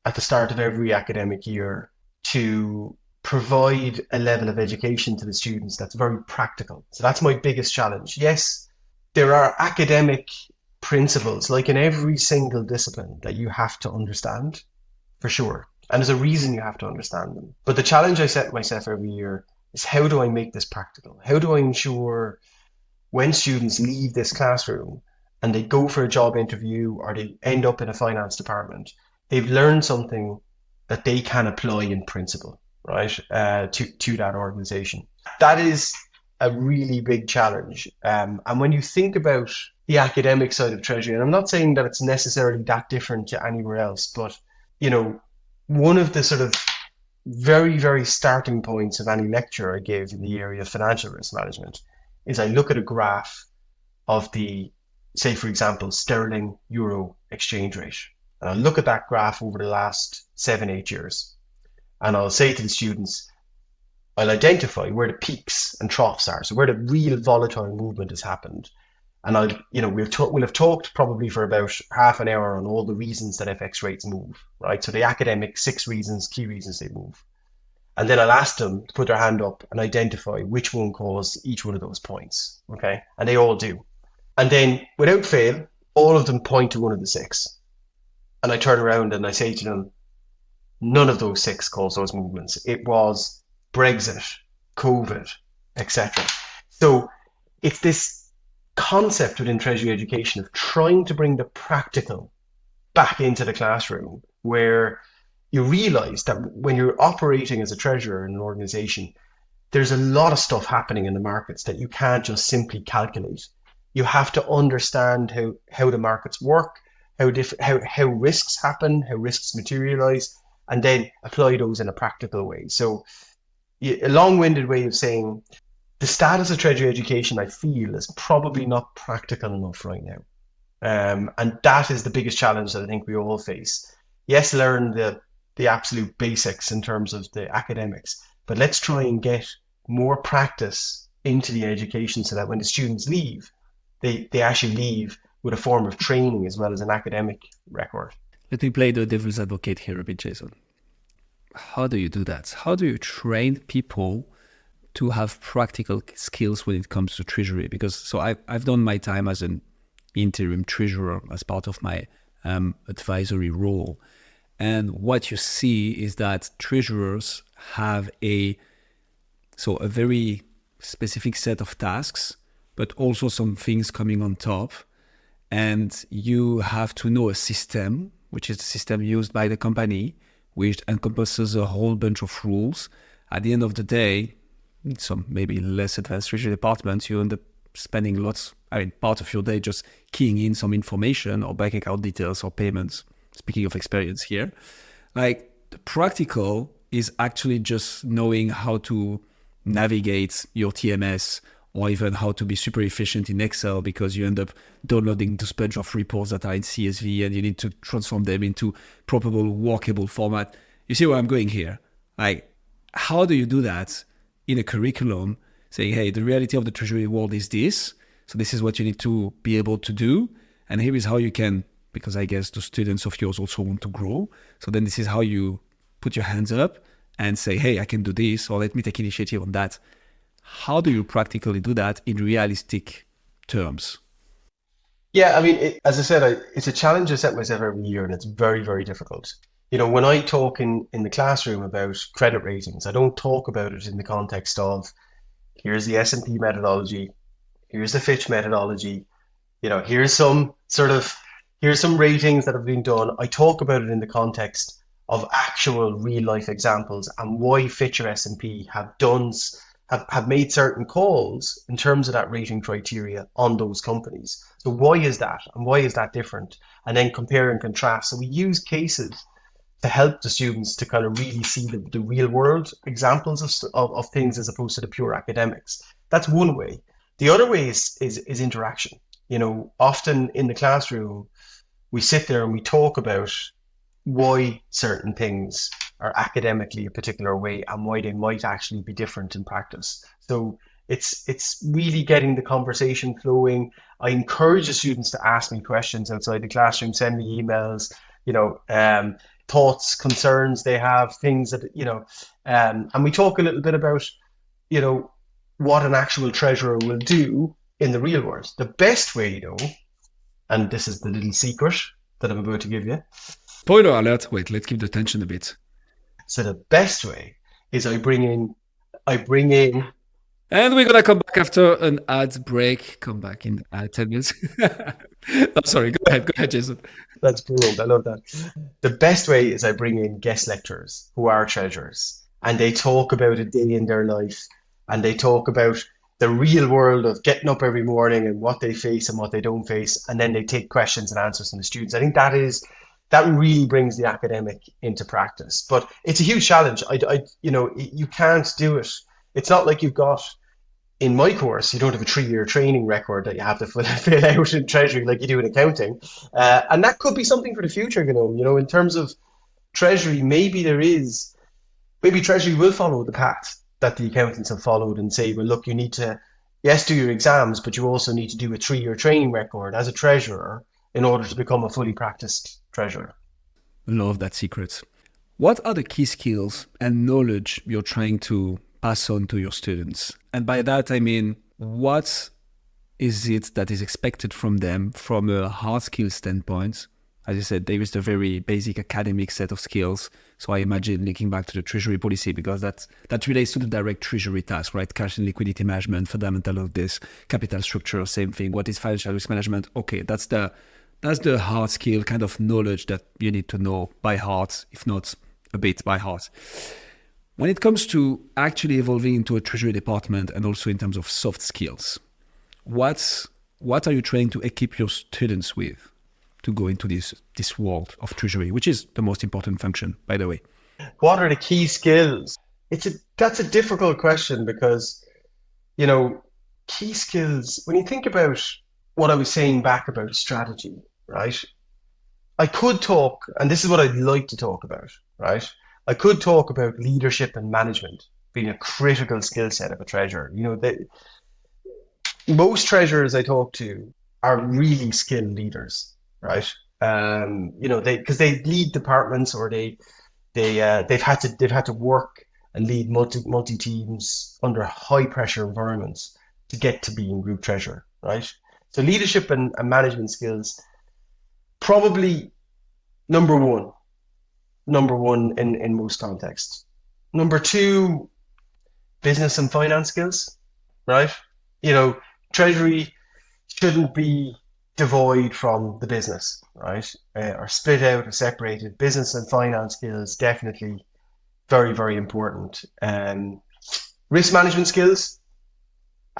at the start of every academic year to provide a level of education to the students that's very practical. So that's my biggest challenge. Yes, there are academic principles, like in every single discipline, that you have to understand, for sure. And there's a reason you have to understand them. But the challenge I set myself every year is, how do I make this practical? How do I ensure when students leave this classroom and they go for a job interview or they end up in a finance department, they've learned something that they can apply in principle, right, to that organization. That is a really big challenge. And when you think about the academic side of Treasury, and I'm not saying that it's necessarily that different to anywhere else, but, one of the sort of very, very starting points of any lecture I give in the area of financial risk management is I look at a graph of the, say, for example, sterling euro exchange rate. And I'll look at that graph over the last 7-8 years. And I'll say to the students, I'll identify where the peaks and troughs are. So where the real volatile movement has happened. And we'll have talked probably for about half an hour on all the reasons that FX rates move, right? So the academic 6 reasons, key reasons they move. And then I'll ask them to put their hand up and identify which one caused each one of those points, okay? And they all do. And then, without fail, all of them point to one of the 6. And I turn around and I say to them, none of those 6 caused those movements. It was Brexit, COVID, etc. So it's this concept within Treasury education of trying to bring the practical back into the classroom, where you realize that when you're operating as a treasurer in an organization, there's a lot of stuff happening in the markets that you can't just simply calculate. You have to understand how the markets work, how risks happen, how risks materialize, and then apply those in a practical way. So a long-winded way of saying, the status of Treasury education, I feel, is probably not practical enough right now. And that is the biggest challenge that I think we all face. Yes, learn the absolute basics in terms of the academics, but let's try and get more practice into the education so that when the students leave, they actually leave with a form of training as well as an academic record. Let me play the devil's advocate here a bit, Jason. How do you do that? How do you train people to have practical skills when it comes to Treasury? Because I've done my time as an interim treasurer as part of my advisory role. And what you see is that treasurers have a very specific set of tasks, but also some things coming on top. And you have to know a system, which is the system used by the company, which encompasses a whole bunch of rules. At the end of the day, some maybe less advanced treasury departments, you end up spending part of your day just keying in some information or bank account details or payments. Speaking of experience here, like the practical is actually just knowing how to navigate your TMS, or even how to be super efficient in Excel, because you end up downloading this bunch of reports that are in CSV and you need to transform them into properly workable format. You see where I'm going here? Like, how do you do that in a curriculum saying, hey, the reality of the treasury world is this, so this is what you need to be able to do, and here is how you can, because I guess the students of yours also want to grow, so then this is how you put your hands up and say, hey, I can do this, or let me take initiative on that. How do you practically do that in realistic terms? Yeah, I mean, as I said, it's a challenge I set myself every year, and it's very, very difficult. When I talk in the classroom about credit ratings, I don't talk about it in the context of, here's the S&P methodology, here's the Fitch methodology, here's some ratings that have been done. I talk about it in the context of actual real life examples and why Fitch or S&P have made certain calls in terms of that rating criteria on those companies. So why is that? And why is that different? And then compare and contrast. So we use cases to help the students to kind of really see the real world examples of things as opposed to the pure academics. That's one way. The other way is interaction. Often in the classroom, we sit there and we talk about why certain things are academically a particular way and why they might actually be different in practice. So it's really getting the conversation flowing. I encourage the students to ask me questions outside the classroom, send me emails, thoughts, concerns they have, things that, and we talk a little bit about, what an actual treasurer will do in the real world. The best way, though, and this is the little secret that I'm about to give you. Spoiler alert. Wait, let's keep the tension a bit. So the best way is I bring in. And we're going to come back after an ad break. Come back in 10 minutes. Oh, sorry, go ahead, Jason. That's brilliant. I love that. The best way is I bring in guest lecturers who are treasurers, and they talk about a day in their life, and they talk about the real world of getting up every morning and what they face and what they don't face, and then they take questions and answers from the students. I think that really brings the academic into practice. But it's a huge challenge. You can't do it. It's not like you've got, in my course, you don't have a 3-year training record that you have to fill out in Treasury like you do in accounting. And that could be something for the future, in terms of Treasury, maybe Treasury will follow the path that the accountants have followed and say, well, look, you need to, yes, do your exams, but you also need to do a 3-year training record as a treasurer in order to become a fully practiced treasurer. Love that secret. What are the key skills and knowledge you're trying to pass on to your students? And by that, I mean, what is it that is expected from them from a hard skill standpoint? As you said, there is the very basic academic set of skills. So I imagine linking back to the treasury policy, because that relates to the direct treasury task, right? Cash and liquidity management, fundamental of this, capital structure, same thing. What is financial risk management? Okay, that's the hard skill kind of knowledge that you need to know by heart, if not a bit by heart. When it comes to actually evolving into a treasury department and also in terms of soft skills, what are you trying to equip your students with to go into this world of treasury, which is the most important function, by the way? What are the key skills? That's a difficult question because, key skills, when you think about what I was saying back about strategy, right? I could talk, and this is what I'd like to talk about, right? I could talk about leadership and management being a critical skill set of a treasurer. Most treasurers I talk to are really skilled leaders, right? Because they lead departments, or they've had to work and lead multi teams under high pressure environments to get to being group treasurer, right? So leadership and management skills, probably number one in most contexts. Number two, business and finance skills, right? Treasury shouldn't be devoid from the business, right? Or split out or separated. Business and finance skills, definitely very, very important. Risk management skills,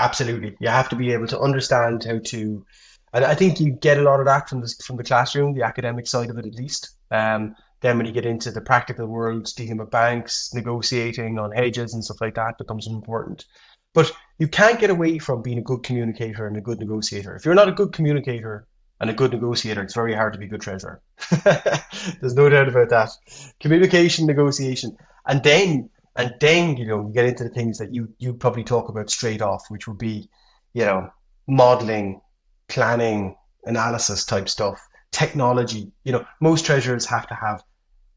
absolutely. You have to be able to understand how to, and I think you get a lot of that from the classroom, the academic side of it at least. Then when you get into the practical world, dealing with banks, negotiating on hedges and stuff like that becomes important. But you can't get away from being a good communicator and a good negotiator. If you're not a good communicator and a good negotiator, it's very hard to be a good treasurer. There's no doubt about that. Communication, negotiation, and then you get into the things that you probably talk about straight off, which would be, modeling, planning, analysis type stuff, technology. Most treasurers have to have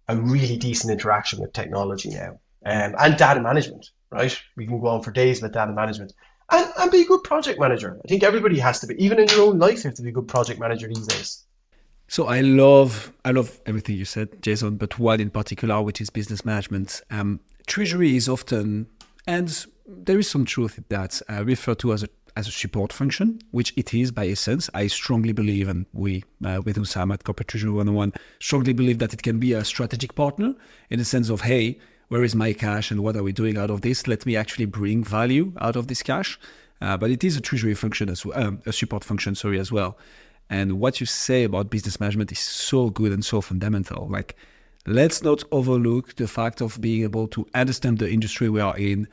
a really decent interaction with technology now, and data management, right? We can go on for days with data management, and be a good project manager. I think everybody has to be, even in your own life, you have to be a good project manager these days. So I love everything you said, Jason, but one in particular, which is business management. Treasury is often, and there is some truth in that, referred to as a support function, which it is by essence. I strongly believe, and we, with Usam at Corporate Treasury 101, strongly believe that it can be a strategic partner in the sense of, hey, where is my cash and what are we doing out of this? Let me actually bring value out of this cash. But it is a treasury function as well, a support function, as well. And what you say about business management is so good and so fundamental. Like, let's not overlook the fact of being able to understand the industry we are in,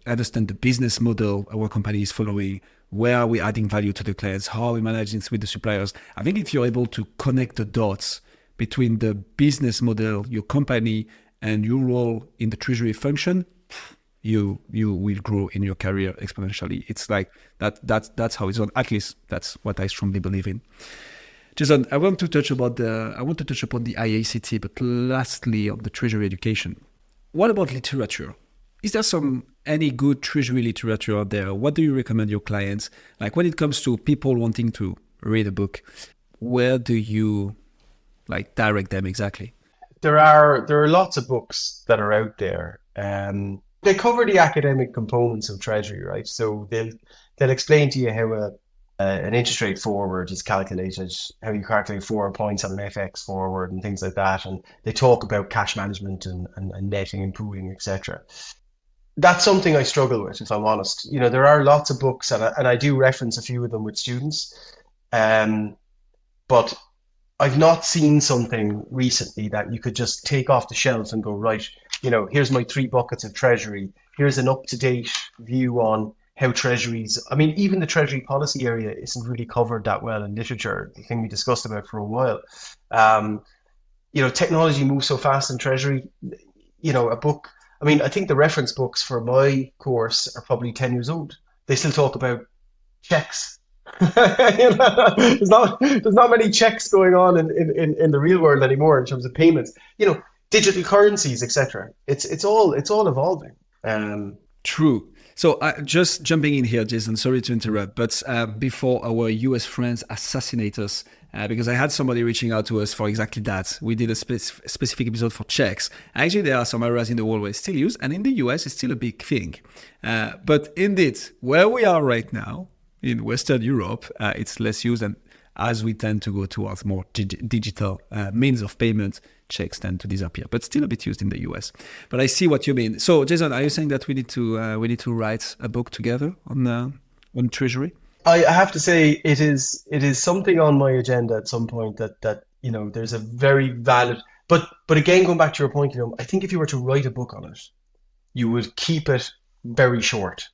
understand the business model our company is following, where are we adding value to the clients, how are we managing with the suppliers. I think if you're able to connect the dots between the business model, your company, and your role in the treasury function, you will grow in your career exponentially. It's like that's how it's done. At least that's what I strongly believe in. Jason, I want to touch upon the IACT, but lastly on the treasury education. What about literature? Is there any good treasury literature out there? What do you recommend your clients? Like when it comes to people wanting to read a book, where do you direct them exactly? There are lots of books that are out there. They cover the academic components of treasury, right? So they'll explain to you how an interest rate forward is calculated, how you calculate 4 points on an FX forward and things like that. And they talk about cash management and netting and pooling, etc. That's something I struggle with, if I'm honest. There are lots of books, and I do reference a few of them with students. But I've not seen something recently that you could just take off the shelf and go, right, here's my 3 buckets of treasury. Here's an up-to-date view on how treasuries, even the Treasury policy area isn't really covered that well in literature, the thing we discussed about for a while. Technology moves so fast in treasury, a book, I think the reference books for my course are probably 10 years old. They still talk about checks. There's not many checks going on in the real world anymore in terms of payments. Digital currencies, etc. It's all evolving. True. So just jumping in here, Jason, sorry to interrupt, but before our US friends assassinate us, because I had somebody reaching out to us for exactly that. We did a specific episode for checks. Actually, there are some areas in the world where it's still used, and in the US, it's still a big thing. But indeed, where we are right now, in Western Europe, it's less used, and as we tend to go towards more digital means of payment, checks tend to disappear, but still a bit used in the US. But I see what you mean. So, Jason, are you saying that we need to write a book together on treasury? I have to say it is something on my agenda at some point that there's a very valid. But again, going back to your point, I think if you were to write a book on it, you would keep it very short.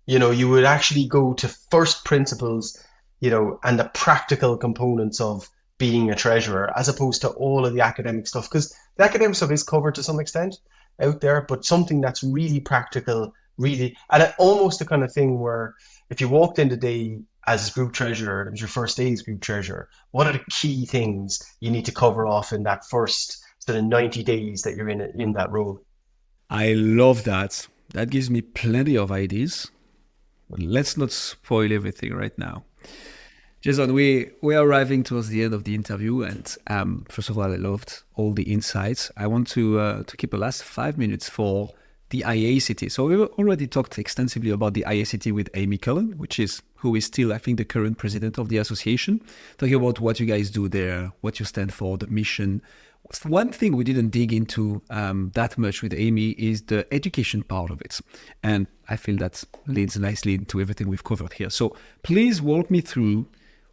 You would actually go to first principles, and the practical components of being a treasurer, as opposed to all of the academic stuff, because the academic stuff is covered to some extent out there, but something that's really practical, really, and almost the kind of thing where if you walked in today as group treasurer, it was your first day as group treasurer, what are the key things you need to cover off in that first sort of 90 days that you're in that role? I love that. That gives me plenty of ideas. But let's not spoil everything right now. Jason, we are arriving towards the end of the interview, and first of all, I loved all the insights. I want to keep the last 5 minutes for the IACT. So we've already talked extensively about the IACT with Amy Cullen, who is still, I think, the current president of the association, talking about what you guys do there, what you stand for, the mission. One thing we didn't dig into that much with Amy is the education part of it. And I feel that leads nicely into everything we've covered here. So please walk me through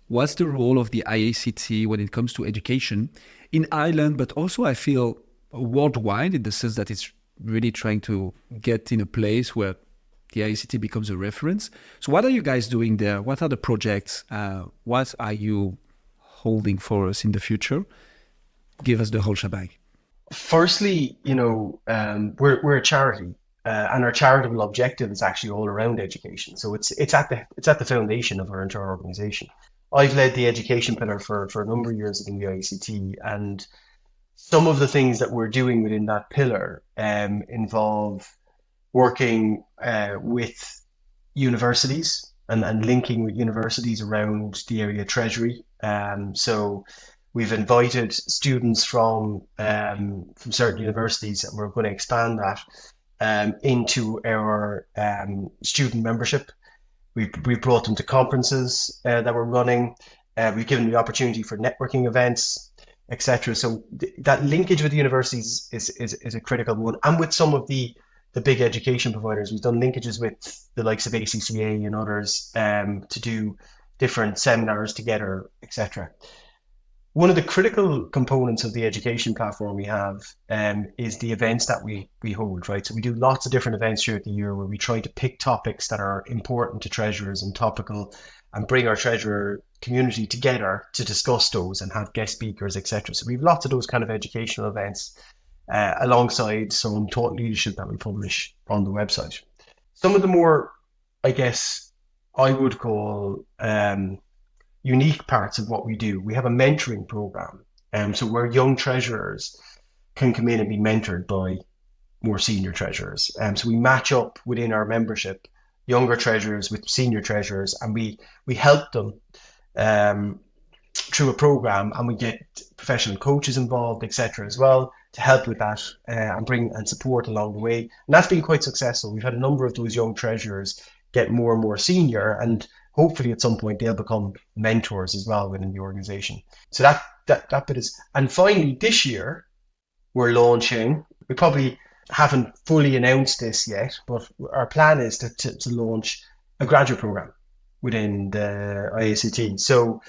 what's the role of the IACT when it comes to education in Ireland, but also I feel worldwide, in the sense that it's really trying to get in a place where the IACT becomes a reference. So what are you guys doing there? What are the projects? What are you holding for us in the future? Give us the whole shebang. Firstly, we're a charity, and our charitable objective is actually all around education. So it's at the foundation of our entire organization. I've led the education pillar for a number of years in the IACT, and some of the things that we're doing within that pillar involve working with universities and linking with universities around the area of treasury. So we've invited students from certain universities, and we're going to expand that into our student membership. We brought them to conferences that we're running. We've given them the opportunity for networking events, etc. So that linkage with the universities is a critical one. And with some of the big education providers, we've done linkages with the likes of ACCA and others to do different seminars together, etc. one of the critical components of the education platform we have is the events that we hold, right? So we do lots of different events throughout the year where we try to pick topics that are important to treasurers and topical, and bring our treasurer community together to discuss those and have guest speakers, etc. So we have lots of those kind of educational events alongside some thought leadership that we publish on the website. Some of the more, I guess, I would call unique parts of what we do. We have a mentoring program, so where young treasurers can come in and be mentored by more senior treasurers. So we match up within our membership younger treasurers with senior treasurers, and we help them through a program, and we get professional coaches involved, etc. as well, to help with that and bring and support along the way. And that's been quite successful. We've had a number of those young treasurers get more and more senior, and hopefully at some point they'll become mentors as well within the organization. So that bit is. And finally, this year we're launching, we probably haven't fully announced this yet, but our plan is to launch a graduate program within the IACT. So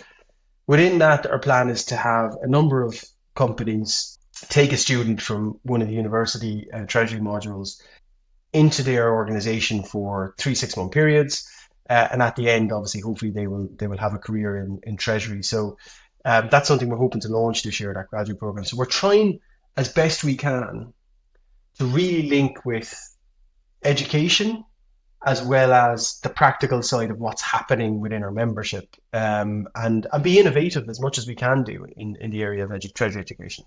within that, our plan is to have a number of companies take a student from one of the university treasury modules into their organization for 3 6-month periods. And at the end, obviously, hopefully they will have a career in treasury. So that's something we're hoping to launch this year, that graduate program. So we're trying as best we can to really link with education as well as the practical side of what's happening within our membership, and be innovative as much as we can do in the area of treasury education.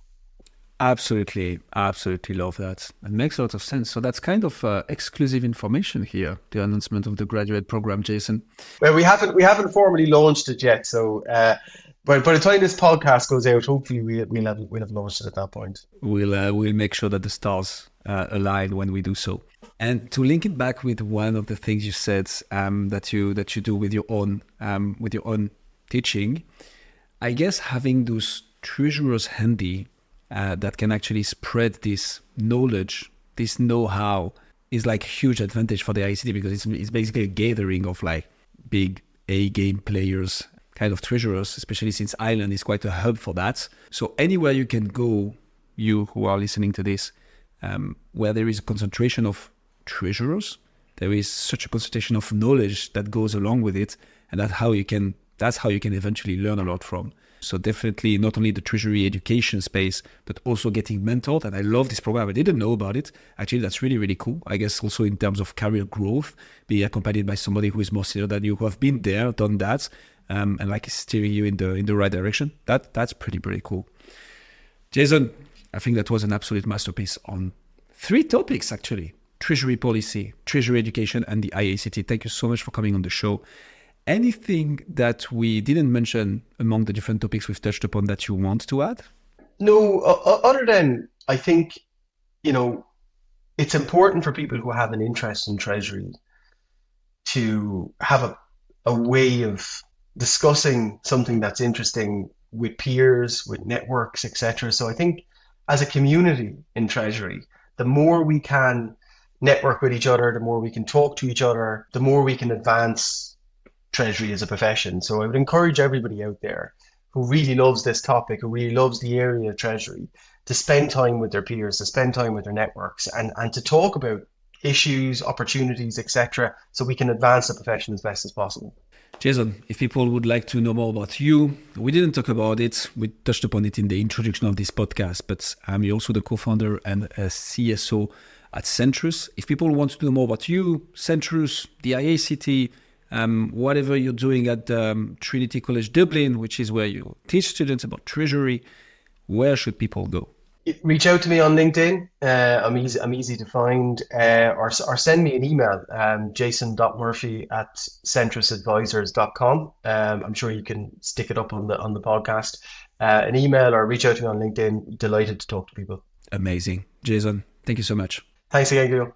Absolutely love that. It makes a lot of sense. So that's kind of exclusive information here, the announcement of the graduate program, Jason. Well, we haven't formally launched it yet. So, but by the time this podcast goes out, hopefully we'll have launched it at that point. We'll make sure that the stars align when we do so. And to link it back with one of the things you said that you do with your own teaching, I guess having those treasurers handy that can actually spread this knowledge, this know-how, is like a huge advantage for the IACT, because it's basically a gathering of like big A-game players, kind of treasurers, especially since Ireland is quite a hub for that. So anywhere you can go, you who are listening to this, where there is a concentration of treasurers, there is such a concentration of knowledge that goes along with it, and that's how you can eventually learn a lot from. So definitely not only the treasury education space, but also getting mentored. And I love this program. I didn't know about it. Actually, that's really, really cool. I guess also in terms of career growth, being accompanied by somebody who is more senior than you, who have been there, done that, and like steering you in the right direction. That's pretty cool. Jason, I think that was an absolute masterpiece on 3 topics, actually: treasury policy, treasury education, and the IACT. Thank you so much for coming on the show. Anything that we didn't mention among the different topics we've touched upon that you want to add? No, other than I think, it's important for people who have an interest in treasury to have a way of discussing something that's interesting with peers, with networks, etc. So I think as a community in treasury, the more we can network with each other, the more we can talk to each other, the more we can advance treasury as a profession. So I would encourage everybody out there who really loves this topic, who really loves the area of treasury, to spend time with their peers, to spend time with their networks, and to talk about issues, opportunities, etc., so we can advance the profession as best as possible. Jason, if people would like to know more about you, we didn't talk about it. We touched upon it in the introduction of this podcast, but you're also the co-founder and a CSO at Centrus. If people want to know more about you, Centrus, the IACT, whatever you're doing at Trinity College Dublin, which is where you teach students about treasury, where should people go? Reach out to me on LinkedIn. I'm easy to find, or send me an email, jason.murphy@centrusadvisors.com. I'm sure you can stick it up on the podcast. An email, or reach out to me on LinkedIn. Delighted to talk to people. Amazing. Jason, thank you so much. Thanks again, Guillaume.